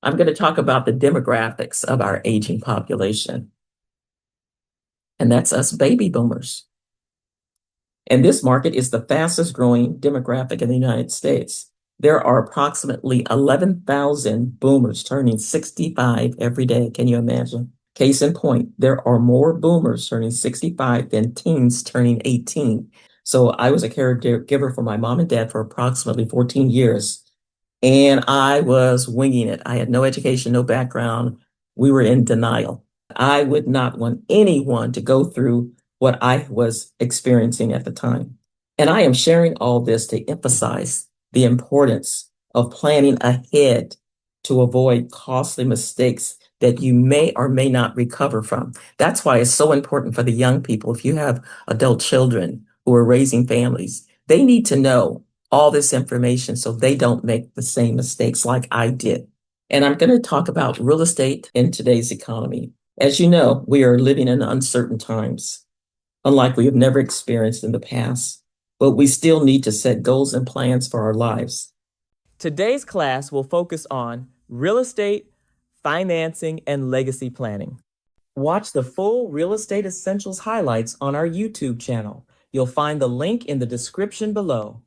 I'm going to talk about the demographics of our aging population, and that's us baby boomers. And this market is the fastest growing demographic in the United States. There are approximately 11,000 boomers turning 65 every day. Can you imagine? Case in point, there are more boomers turning 65 than teens turning 18. So I was a caregiver for my mom and dad for approximately 14 years, and I was winging it. I had no education, no background. We were in denial. I would not want anyone to go through what I was experiencing at the time. And I am sharing all this to emphasize the importance of planning ahead to avoid costly mistakes that you may or may not recover from. That's why it's so important for the young people. If you have adult children who are raising families, they need to know all this information so they don't make the same mistakes like I did. And I'm going to talk about real estate in today's economy. As you know, we are living in uncertain times, unlike we have never experienced in the past, but we still need to set goals and plans for our lives. Today's class will focus on real estate, financing, and legacy planning. Watch the full Real Estate Essentials highlights on our YouTube channel. You'll find the link in the description below.